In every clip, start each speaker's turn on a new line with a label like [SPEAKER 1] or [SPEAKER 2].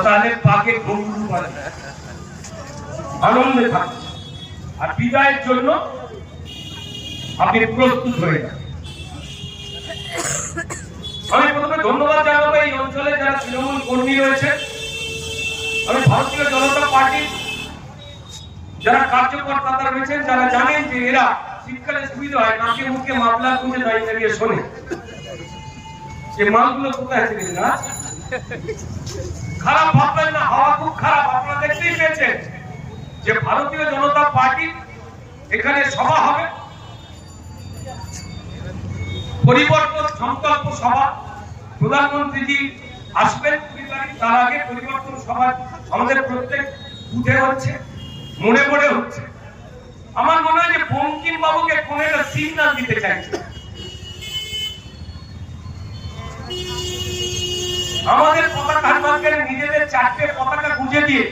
[SPEAKER 1] তাহলে পাকে ঘুমঘুম করে আনন্দে থাকে আর বিদায়ের জন্য আপনি প্রস্তুত হয়ে যান। আমি প্রথমে ধন্যবাদ জানাবো এই অঞ্চলে যারা তৃণমূল কর্মী রয়েছে। আমি ভারতীয় জনতা পার্টির যারা কার্যকর্তা রয়েছেন, যারা জানেন যে এরা শীতকালে সুবিধা হয় নাকে মুখে মামলা গুঁজে দাঁড়িয়ে দাঁড়িয়ে শোনে যে মালগুলো কোথায় ছিলেন না। খারাপ ভাববেন না, হাওয়া খুব খারাপ। আপনারা দেখতেই পেয়েছেন যে ভারতীয় জনতা পার্টির এখানে সভা হবে, পরিবর্তন সংকল্প সভা। প্রধানমন্ত্রীজি আসবেন 20 তারিখ, তার আগে পরিবর্তন সভা আমাদের প্রত্যেক বুথে হচ্ছে, মনে মনে হচ্ছে। আমার মনে হয় যে বঙ্কিম বাবুকে কোন একটা সিগন্যাল দিতে চাইছে। আমাদের পতাকার মাঝখানে নিজেদের 4টে পতাকা গুঁজে দিয়ে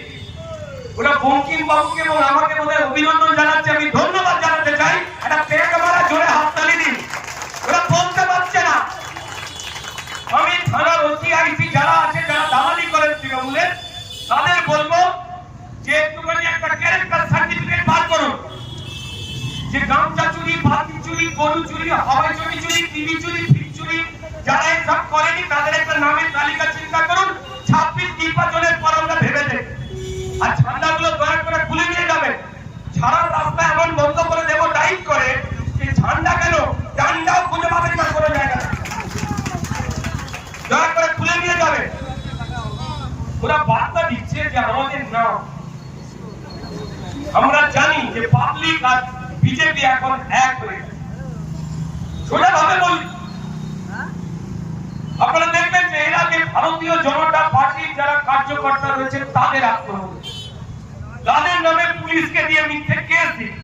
[SPEAKER 1] ওরা বঙ্কিম বাবুকে এবং আমাকে বোধহয় অভিনন্দন জানাচ্ছে। আমি ধন্যবাদ জানাতে চাই। একটা পেট মারা জোরে হাততালি দিন। ওরা বলতে পারছে না। আমি থানার ওসি আইসি যারা আছে, যারা দালালি করেন তৃণমূলের, তাদের বলবো যে একটুখানি একটা ক্যারেক্টার সার্টিফিকেট বার করুন যে গামছা চুরি, বাতি চুরি, গরু চুরি, হাওয়াই চুরি চুরি, টিভি চুরি, ফ্রিজ চুরি যারা এসব করেনি তাদের একটা নামের তালিকা চিন্তা করুন। 26 নির্বাচনের পর আমরা ভেবে দেখি। আর ঝান্ডাগুলো দয়া করে খুলে নিয়ে যাবেন। সারা রাস্তা এমন বন্ধ করে দেবো টাইট করে যে ঝান্ডা কেন ডান্ডাও খুঁজে পাবেন না কোনো জায়গায়। দয়া করে খুলে নিয়ে যাবে। ওরা বার্তা দিচ্ছে যে আমাদের নাম। আমরা জানি যে পাবলিক আর বিজেপি এখন এক হয়ে গেছে। সোজা ভাবে বলি, আপনারা দেখবেন যে এর আগে ভারতীয় জনতা পার্টির যারা কার্যকর্তা রয়েছে তাদের আক্রমণ, তাদের নামে পুলিশকে দিয়ে মিথ্যে